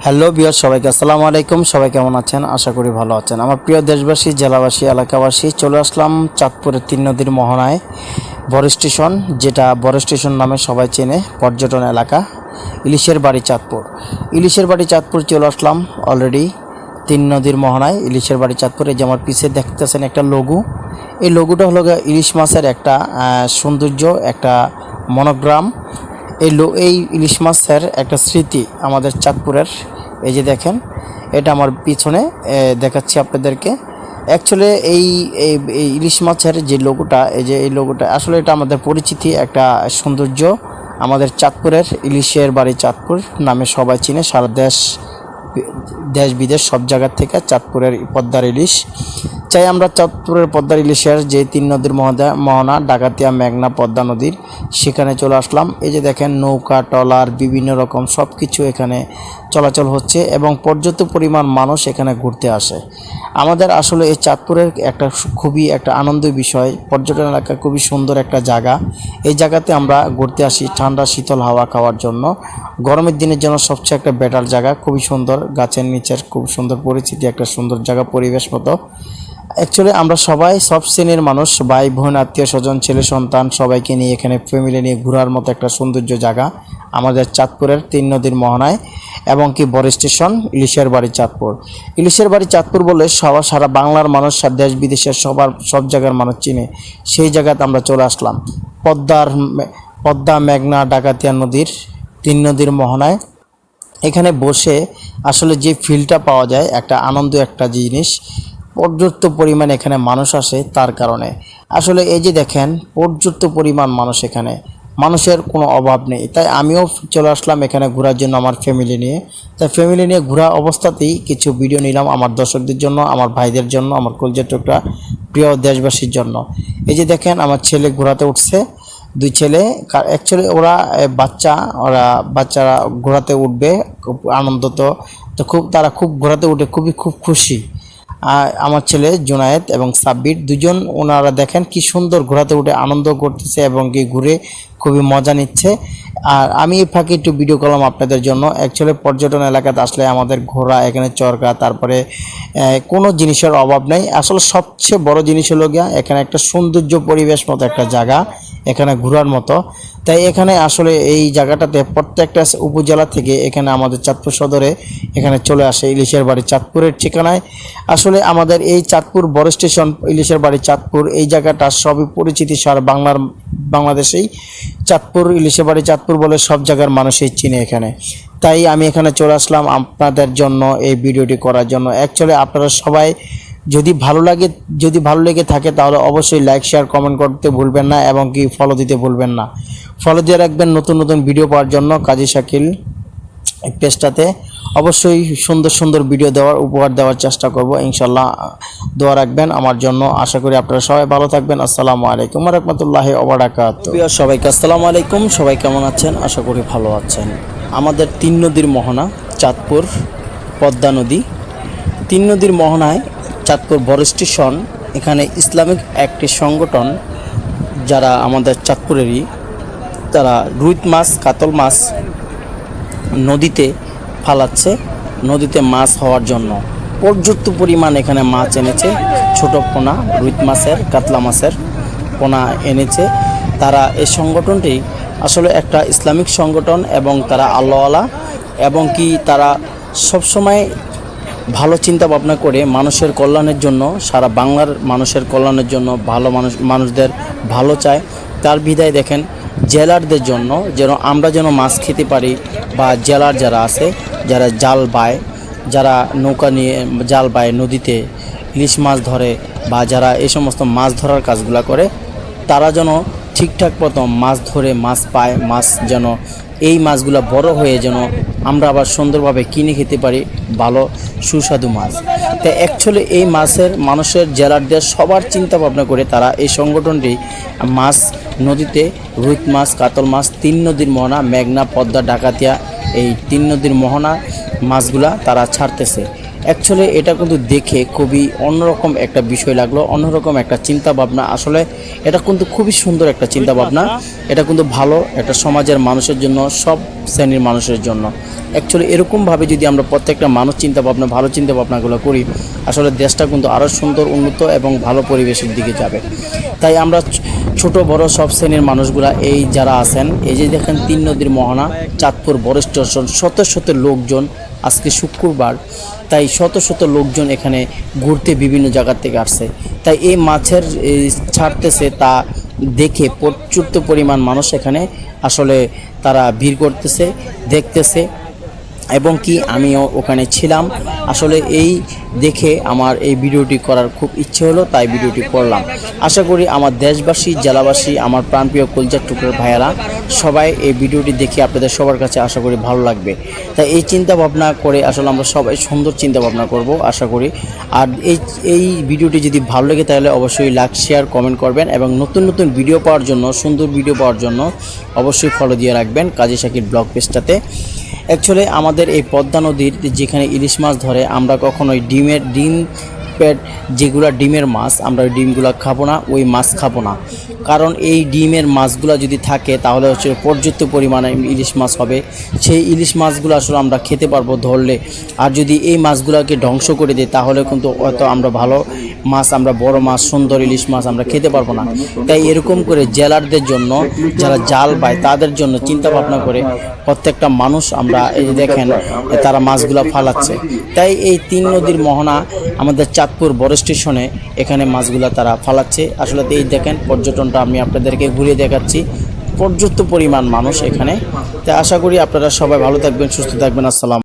Hello বিয়ার সবাইকে আসসালামু আলাইকুম। সবাই কেমন আছেন? আশা করি ভালো আছেন। আমার প্রিয় দেশবাসী, জেলাবাসী, এলাকাবাসী, চলে আসলাম চাঁদপুরের 3 নদীর মোহনায় বড় স্টেশন, যেটা বড় স্টেশন নামে সবাই চেনে, পর্যটন এলাকা ইলিশের বাড়ি চাঁদপুর। ইলিশের বাড়ি চাঁদপুর চলে আসলাম অলরেডি 3 নদীর মোহনায় ইলিশের বাড়ি চাঁদপুর। এই যে আমার পিছে দেখতেছেন একটা লঘু, এই লঘুটা হলো ইলিশ মাছের একটা সৌন্দর্য, একটা মনোগ্রাম। এই ইলিশ মাছের একটা স্মৃতি আমাদের চাঁদপুরের। এই যে দেখেন, এটা আমার পিছনে দেখাচ্ছি আপনাদেরকে। অ্যাকচুয়ালি এই ইলিশ মাছের যে লোগোটা, এই লোগোটা আসলে এটা আমাদের পরিচিতি, একটা সৌন্দর্য। আমাদের চাঁদপুরের ইলিশের বাড়ি চাঁদপুর নামে সবাই চিনে, সারা দেশ বিদেশ সব জায়গার থেকে চাঁদপুরের পদ্মার ইলিশ চাই। আমরা চাঁদপুরের পদ্মার ইলিশের যে 3 নদীর মোহনা, ডাকাতিয়া, মেঘনা, পদ্মা নদীর, সেখানে চলে আসলাম। এই যে দেখেন, নৌকা, ট্রলার, বিভিন্ন রকম সব কিছু এখানে চলাচল হচ্ছে এবং পর্যাপ্ত পরিমাণ মানুষ এখানে ঘুরতে আসে। আমাদের আসলে এই চাঁদপুরের খুবই একটা আনন্দের বিষয়, পর্যটন এলাকা, খুবই সুন্দর একটা জায়গা। এই জায়গাতে আমরা ঘুরতে আসি ঠান্ডা শীতল হাওয়া খাওয়ার জন্য। গরমের দিনের জন্য সবচেয়ে একটা বেটার জায়গা, খুবই সুন্দর, গাছের নিচের খুব সুন্দর পরিস্থিতি, একটা সুন্দর জায়গা, পরিবেশ মতো। অ্যাকচুয়ালি আমরা সবাই সব শ্রেণীর মানুষ, ভাই বোন, আত্মীয় স্বজন, ছেলে সন্তান, সবাইকে নিয়ে এখানে ফ্যামিলি নিয়ে ঘোরার মতো একটা সৌন্দর্য জায়গা আমাদের চাঁদপুরের 3 নদীর মোহনায় এবং কি বড় স্টেশন ইলিশের বাড়ি চাঁদপুর। ইলিশের বাড়ি চাঁদপুর বলে সারা বাংলার মানুষ, দেশ বিদেশের সব জায়গার মানুষ চিনে। সেই জায়গাতে আমরা চলে আসলাম পদ্মা, মেঘনা, ডাকাতিয়া নদীর 3 নদীর মোহনায়। এখানে বসে আসলে যে ফিলটা পাওয়া যায়, একটা আনন্দ, একটা জিনিস। পর্যাপ্ত পরিমাণ এখানে মানুষ আসে, তার কারণে আসলে এই যে দেখেন পর্যাপ্ত পরিমাণ মানুষ, এখানে মানুষের কোনো অভাব নেই। তাই আমিও চলে আসলাম এখানে ঘোরার জন্য আমার ফ্যামিলি নিয়ে। তাই ফ্যামিলি নিয়ে ঘোরা অবস্থাতেই কিছু ভিডিও নিলাম আমার দর্শকদের জন্য, আমার ভাইদের জন্য, আমার কলজার টুকরা প্রিয় দেশবাসীর জন্য। এই যে দেখেন, আমার ছেলে ঘোরাতে উঠছে, 2 ছেলে। অ্যাকচুয়ালি বাচ্চারা ঘোরাতে উঠবে, খুব আনন্দ। তো তারা খুব ঘোরাতে উঠে খুব খুশি। আমার ছেলে জুনায়েদ এবং সাব্বির দুজন, ওনারা দেখেন কি সুন্দর ঘোরাতে উঠে আনন্দ করতেছে এবং কি ঘুরে খুবই মজা নিচ্ছে। আর আমি এই ফাঁকে একটু ভিডিও করলাম আপনাদের জন্য। অ্যাকচুয়ালি পর্যটন এলাকাতে আসলে আমাদের ঘোরা, এখানে চরকা, তারপরে কোনো জিনিসের অভাব নেই। আসলে সবচেয়ে বড় জিনিস হলো গিয়া এখানে একটা সৌন্দর্য পরিবেশ মতো একটা জায়গা, এখানে ঘোরার মতো। তাই এখানে আসলে এই জায়গাটাতে প্রত্যেকটা উপজেলা থেকে এখানে আমাদের চাঁদপুর সদরে এখানে চলে আসে ইলিশের বাড়ি চাঁদপুরের ঠিকানায়। আসলে আমাদের এই চাঁদপুর বড় স্টেশন ইলিশের বাড়ি চাঁদপুর, এই জায়গাটা সবই পরিচিতি, সারা বাংলাদেশেই চাঁদপুর ইলিশের বাড়ি চাঁদপুর বলে সব জায়গার মানুষই চিনে এখানে। তাই আমি এখানে চলে আসলাম আপনাদের জন্য এই ভিডিওটি করার জন্য। অ্যাকচুয়ালি আপনারা সবাই যদি ভালো লেগে থাকে তাহলে অবশ্যই লাইক, শেয়ার, কমেন্ট করতে ভুলবেন না এবং কি ফলো দিতে ভুলবেন না। ফলো দিয়ে রাখবেন নতুন নতুন ভিডিও পাওয়ার জন্য। কাজী শাকিল পেজটাতে অবশ্যই সুন্দর ভিডিও উপহার দেওয়ার চেষ্টা করব, ইনশাল্লাহ। দোয়া রাখবেন আমার জন্য। আশা করি আপনারা সবাই ভালো থাকবেন। আসসালামু আলাইকুম ওয়া রাহমাতুল্লাহি ওয়া বারাকাতুহু। সবাইকে আসসালামু আলাইকুম। সবাই কেমন আছেন? আশা করি ভালো আছেন। আমাদের 3 নদীর মোহনা চাঁদপুর পদ্মা নদী, 3 নদীর মোহনায় চাঁদপুর বড় স্টেশন। এখানে ইসলামিক একটি সংগঠন, যারা আমাদের চাঁদপুরেরই, তারা রুই মাছ, কাতল মাছ নদীতে ফালাচ্ছে, নদীতে মাছ হওয়ার জন্য পর্যাপ্ত পরিমাণ এখানে মাছ এনেছে। ছোট পোনা রুই মাছের, কাতলা মাছের পোনা এনেছে তারা। এই সংগঠনটি আসলে একটা ইসলামিক সংগঠন এবং তারা আল্লাহওয়ালা এবং কি তারা সবসময় ভালো চিন্তা ভাবনা করে মানুষের কল্যাণের জন্য, সারা বাংলার মানুষের কল্যাণের জন্য, ভালো মানুষদের ভালো চায়। তার বিদায় দেখেন জেলারদের জন্য আমরা যেন মাছ খেতে পারি, বা জেলার যারা আছে, যারা জাল বায়, যারা নৌকা নিয়ে জাল বায়, নদীতে ইলিশ মাছ ধরে, বা যারা এই সমস্ত মাছ ধরার কাজগুলো করে, তারা যেন ঠিকঠাক মতো মাছ ধরে মাছ পায়, মাছ যেন এই মাছগুলো বড় হয়ে যেন আমরা আবার সুন্দরভাবে কিনে খেতে পারি, ভালো সুস্বাদু মাছ। তাই অ্যাকচুয়ালি এই মাছের মানুষের, জেলারদের সবার চিন্তা ভাবনা করে তারা এই সংগঠনটি মাছ নদীতে রুই মাছ, কাতল মাছ, 3 নদীর মোহনা, মেঘনা, পদ্মা, ডাকাতিয়া, এই 3 নদীর মোহনা মাছগুলা তারা ছাড়তেছে। অ্যাকচুয়ালি এটা কিন্তু দেখে খুবই অন্যরকম একটা বিষয় লাগলো, অন্যরকম একটা চিন্তা ভাবনা। আসলে এটা কিন্তু খুবই সুন্দর একটা চিন্তা ভাবনা। এটা কিন্তু ভালো একটা সমাজের মানুষের জন্য, সব শ্রেণীর মানুষের জন্য। অ্যাকচুয়ালি এরকমভাবে যদি আমরা প্রত্যেকটা মানুষ চিন্তা ভাবনা, ভালো চিন্তা ভাবনাগুলো করি, আসলে দেশটা কিন্তু আরও সুন্দর, উন্নত এবং ভালো পরিবেশের দিকে যাবে। তাই আমরা ছোট বড় সব শ্রেণীর মানুষগুলা এই যারা আছেন, এই যে দেখেন 3 নদীর মোহনা, চাঁদপুর বড় স্টেশন, শত শত লোকজন, আজকে শুক্রবার, তাই শত শত লোকজন এখানে ঘুরতে বিভিন্ন জায়গা থেকে আসছে। তাই এই মাছের ছাড়তেছে তা দেখে প্রচুর পরিমাণ মানুষ এখানে আসলে তারা ভিড় করতেছে, দেখতেছে, এবং কি আমিও ওখানে ছিলাম। আসলে এই দেখে আমার এই ভিডিওটি করার খুব ইচ্ছে হলো, তাই ভিডিওটি করলাম। আশা করি আমার দেশবাসী, জেলাবাসী, আমার প্রাণপ্রিয় কলজার টুকরোর ভাইয়ারা সবাই এই ভিডিওটি দেখে আপনাদের সবার কাছে আশা করি ভালো লাগবে। তাই এই চিন্তা ভাবনা করে আসলে আমরা সবাই সুন্দর চিন্তা ভাবনা করব আশা করি। আর এই ভিডিওটি যদি ভালো লাগে তাহলে অবশ্যই লাইক, শেয়ার, কমেন্ট করবেন, এবং নতুন নতুন ভিডিও পাওয়ার জন্য, সুন্দর ভিডিও পাওয়ার জন্য অবশ্যই ফলো দিয়ে রাখবেন কাজী শাকির ব্লগ পেজটাতে। অ্যাকচুয়ালি আমাদের এই পদ্মা নদীর যেখানে ইলিশ মাছ ধরে, আমরা কখনোই ডিম পেট যেগুলো ডিমের মাছ, আমরা ওই ডিমগুলো খাবো না, ওই মাছ খাবো না। কারণ এই ডিমের মাছগুলো যদি থাকে তাহলে হচ্ছে পর্যাপ্ত পরিমাণে ইলিশ মাছ হবে, সেই ইলিশ মাছগুলো আসলে আমরা খেতে পারবো ধরলে। আর যদি এই মাছগুলোকে ধ্বংস করে দিই তাহলে কিন্তু হয়তো আমরা ভালো মাছ, আমরা বড় মাছ, সুন্দর ইলিশ মাছ আমরা খেতে পারবো না। তাই এরকম করে জেলারদের জন্য, যারা জাল পায় তাদের জন্য চিন্তা ভাবনা করে প্রত্যেকটা মানুষ, আমরা এই যে দেখেন তারা মাছগুলো ফালাচ্ছে। তাই এই 3 নদীর মোহনা আমাদের চাঁদপুর বড় স্টেশনে এখানে মাছগুলো তারা ফালাচ্ছে। আসলে এই দেখেন পর্যটনটা আমি আপনাদেরকে ঘুরিয়ে দেখাচ্ছি, পর্যাপ্ত পরিমাণ মানুষ এখানে। তাই আশা করি আপনারা সবাই ভালো থাকবেন, সুস্থ থাকবেন। আসসালাম।